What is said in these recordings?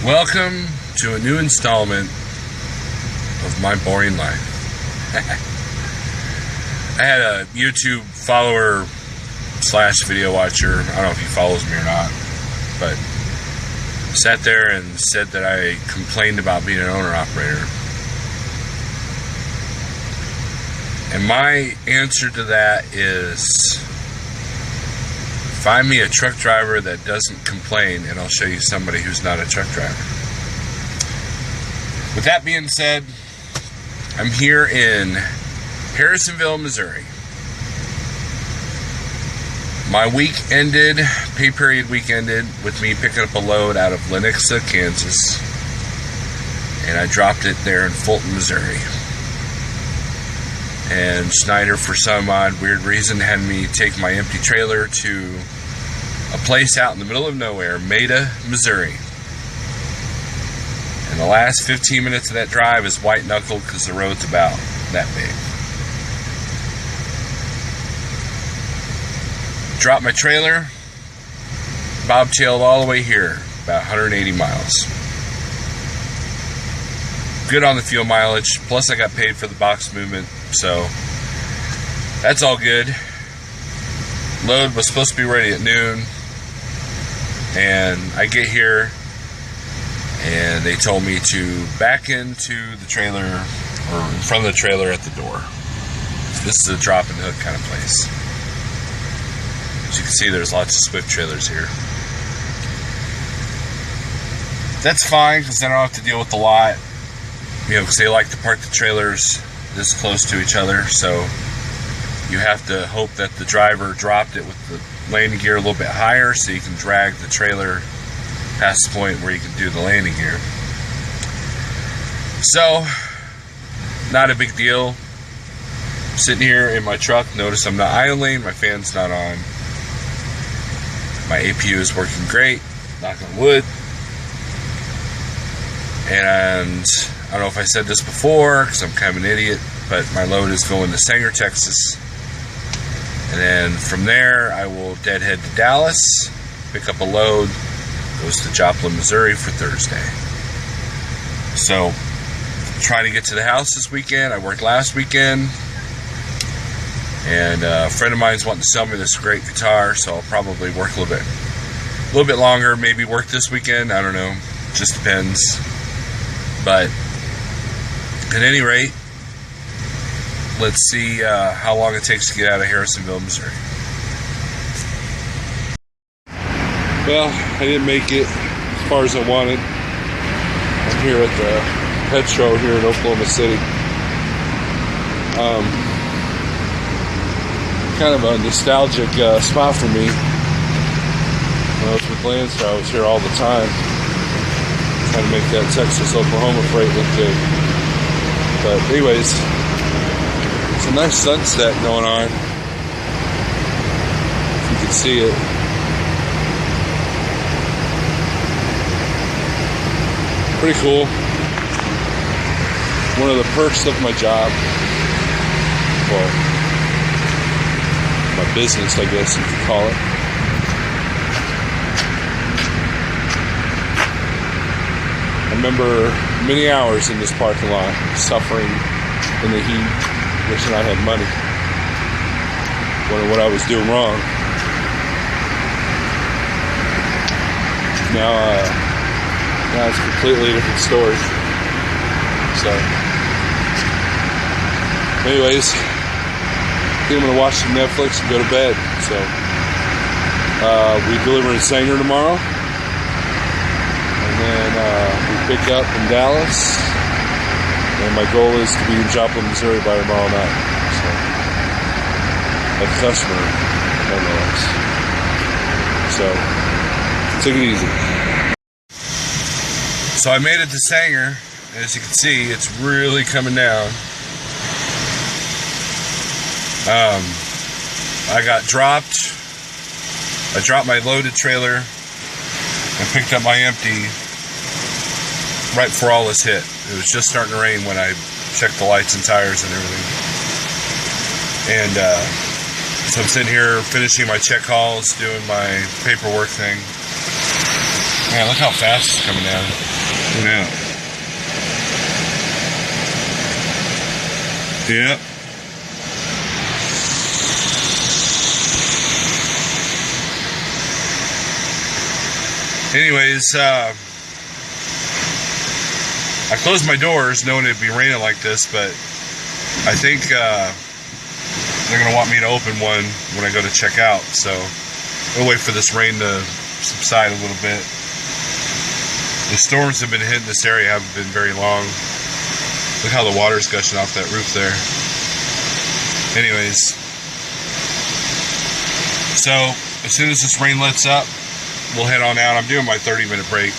Welcome to a new installment of my boring life. I had a YouTube follower / video watcher, I don't know if he follows me or not, but sat there and said that I complained about being an owner-operator. And my answer to that is, find me a truck driver that doesn't complain, and I'll show you somebody who's not a truck driver. With that being said, I'm here in Harrisonville, Missouri. My pay period week ended with me picking up a load out of Lenexa, Kansas, and I dropped it there in Fulton, Missouri. And Schneider, for some odd weird reason, had me take my empty trailer to a place out in the middle of nowhere, Maida, Missouri. And the last 15 minutes of that drive is white knuckle because the road's about that big. Dropped my trailer, bobtailed all the way here, about 180 miles. Good on the fuel mileage, plus I got paid for the box movement, so that's all good. Load was supposed to be ready at noon, and I get here and they told me to back into the trailer, or in front of the trailer at the door. This is a drop and hook kind of place. As you can see, there's lots of Swift trailers here. That's fine, because then I don't have to deal with the lot. You know, because they like to park the trailers this close to each other, so you have to hope that the driver dropped it with the landing gear a little bit higher so you can drag the trailer past the point where you can do the landing gear. So, not a big deal. I'm sitting here in my truck. Notice I'm not idling, my fan's not on. My APU is working great, knock on wood. And I don't know if I said this before because I'm kind of an idiot, but my load is going to Sanger, Texas. And then from there, I will deadhead to Dallas, pick up a load, goes to Joplin, Missouri for Thursday. So, trying to get to the house this weekend. I worked last weekend. And a friend of mine's wanting to sell me this great guitar, so I'll probably work a little bit longer, maybe work this weekend, I don't know, just depends. But at any rate, let's see how long it takes to get out of Harrisonville, Missouri. Well, I didn't make it as far as I wanted. I'm here at the Petro here in Oklahoma City. Kind of a nostalgic spot for me. When I was with Lancer, I was here all the time, trying to make that Texas-Oklahoma freight look good. But anyways, it's a nice sunset going on, if you can see it. Pretty cool. One of the perks of my job, well, my business, I guess you could call it. I remember many hours in this parking lot, suffering in the heat, wishing I had money, wondering what I was doing wrong. Now it's a completely different story. So, anyways, I think I'm going to watch some Netflix and go to bed. So, we deliver in Sanger tomorrow. And then we pick up in Dallas. And my goal is to be in Joplin, Missouri by tomorrow night. So, a customer, nonetheless. So, take it easy. So I made it to Sanger. As you can see, it's really coming down. I got dropped. I dropped my loaded trailer and picked up my empty right before all this hit. It was just starting to rain when I checked the lights and tires and everything. And so I'm sitting here finishing my check calls, doing my paperwork thing. Man, look how fast it's coming down. Yeah. Yep. Anyways, I closed my doors knowing it'd be raining like this, but I think they're going to want me to open one when I go to check out, so we'll wait for this rain to subside a little bit. The storms have been hitting this area haven't been very long. Look how the water's gushing off that roof there. Anyways, so as soon as this rain lets up, we'll head on out. I'm doing my 30-minute break.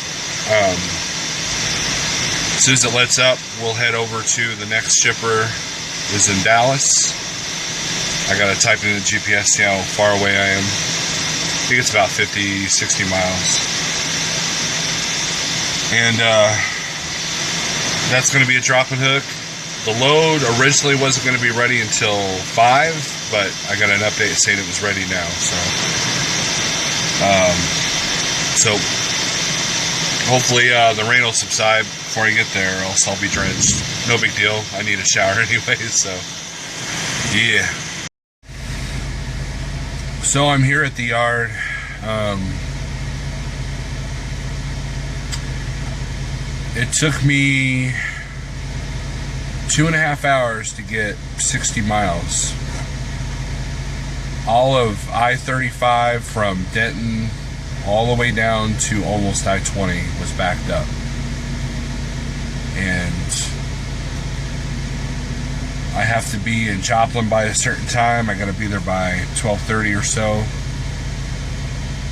As soon as it lets up, we'll head over to the next shipper is in Dallas. I gotta type it in the GPS, see how far away I am. I think it's about 50, 60 miles. And that's gonna be a drop and hook. The load originally wasn't gonna be ready until 5, but I got an update saying it was ready now, so hopefully the rain will subside before I get there, or else I'll be drenched. No big deal. I need a shower anyway, so yeah. So I'm here at the yard. It took me 2.5 hours to get 60 miles. All of I-35 from Denton all the way down to almost I-20 was backed up. And I have to be in Joplin by a certain time. I gotta be there by 12:30 or so.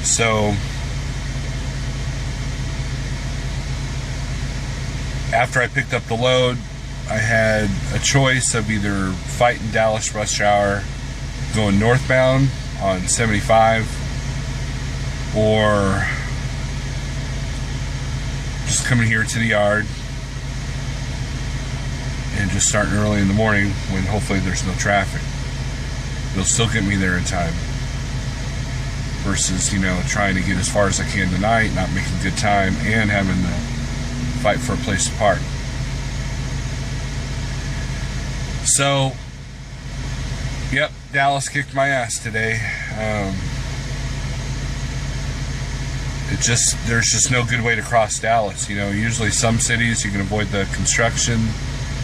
So after I picked up the load, I had a choice of either fighting Dallas rush hour, going northbound on 75, or just coming here to the yard and just starting early in the morning when hopefully there's no traffic. It'll still get me there in time versus, trying to get as far as I can tonight, not making good time, and having to fight for a place to park. So, yep, Dallas kicked my ass today. There's just no good way to cross Dallas. Usually some cities you can avoid the construction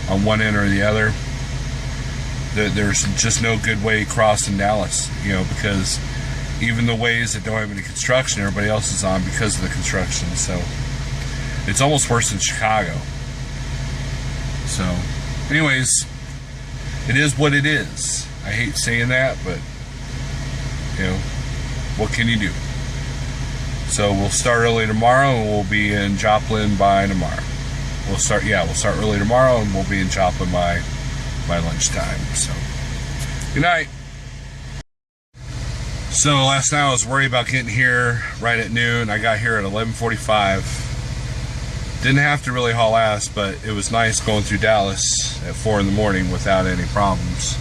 on one end or the other. There's just no good way crossing Dallas, because even the ways that don't have any construction, everybody else is on because of the construction. So it's almost worse than Chicago. So anyways, it is what it is. I hate saying that, but what can you do? So we'll start early tomorrow and we'll be in Joplin by tomorrow. We'll start early tomorrow and we'll be in Joplin by lunchtime. So good night. So last night I was worried about getting here right at noon. I got here at 11:45. Didn't have to really haul ass, but it was nice going through Dallas at 4 in the morning without any problems.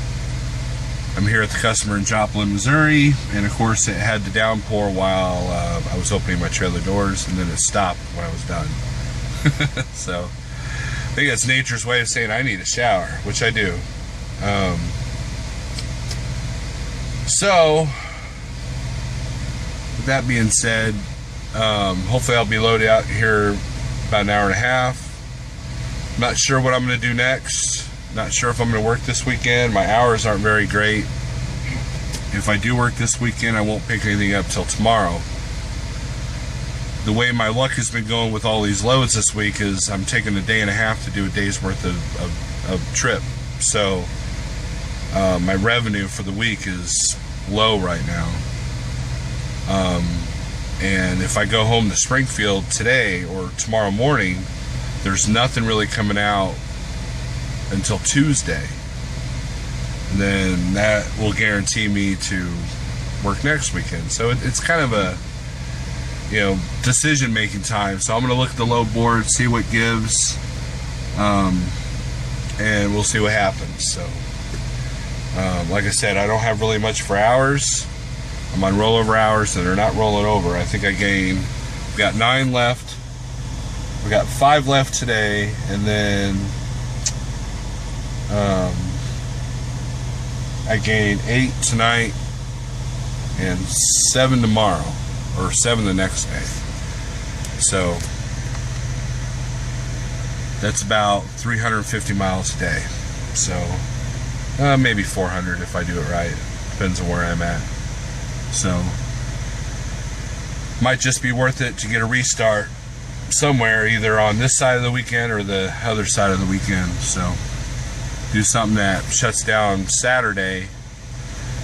I'm here at the customer in Joplin, Missouri, and of course it had the downpour while I was opening my trailer doors, and then it stopped when I was done. So I think that's nature's way of saying I need a shower, which I do. So with that being said, hopefully I'll be loaded out here about an hour and a half. Not sure what I'm going to do next. Not sure if I'm going to work this weekend. My hours aren't very great. If I do work this weekend, I won't pick anything up till tomorrow. The way my luck has been going with all these loads this week is I'm taking a day and a half to do a day's worth of trip. So my revenue for the week is low right now. And if I go home to Springfield today or tomorrow morning, there's nothing really coming out until Tuesday. And then that will guarantee me to work next weekend. So it's kind of a decision making time. So I'm going to look at the load board, see what gives, and we'll see what happens. So like I said, I don't have really much for hours. I'm on rollover hours that are not rolling over. I think got 9 left, We got 5 left today, and then I gained 8 tonight and 7 tomorrow, or 7 the next day. So that's about 350 miles a day. So maybe 400 if I do it right. Depends on where I'm at. So might just be worth it to get a restart somewhere, either on this side of the weekend or the other side of the weekend. So do something that shuts down Saturday,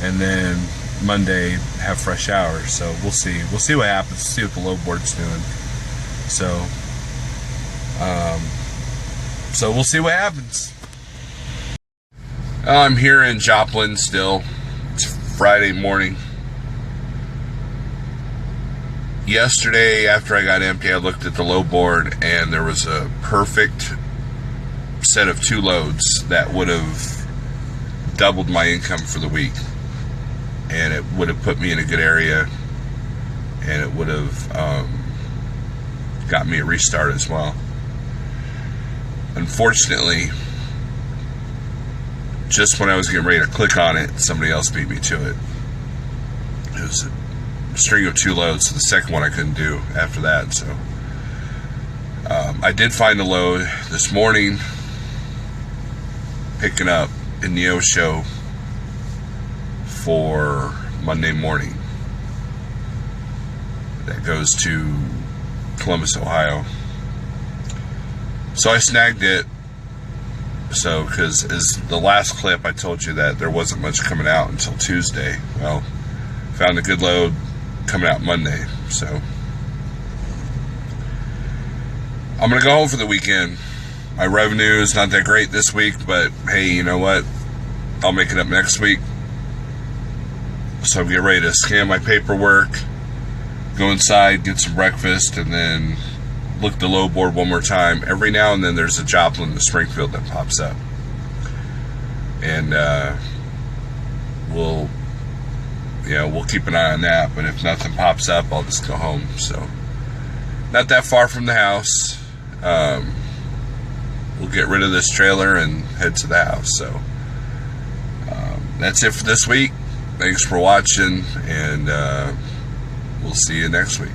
and then Monday have fresh hours. So we'll see what happens, see what the load board's doing. So we'll see what happens. I'm here in Joplin still. It's Friday morning. Yesterday, after I got empty, I looked at the load board, and there was a perfect set of 2 loads that would have doubled my income for the week, and it would have put me in a good area, and it would have got me a restart as well. Unfortunately, just when I was getting ready to click on it, somebody else beat me to it. It was a string of 2 loads, so the second one I couldn't do after that. So I did find a load this morning, picking up in the show for Monday morning. That goes to Columbus, Ohio. So I snagged it. So, because as the last clip I told you that there wasn't much coming out until Tuesday. Well, found a good load coming out Monday. So I'm gonna go home for the weekend. My revenue is not that great this week, but hey, you know what? I'll make it up next week. So I'm getting ready to scan my paperwork, go inside, get some breakfast, and then look at the load board one more time. Every now and then there's a Joplin to Springfield that pops up, and we'll keep an eye on that. But if nothing pops up, I'll just go home. So not that far from the house. We'll get rid of this trailer and head to the house. So that's it for this week. Thanks for watching, and we'll see you next week.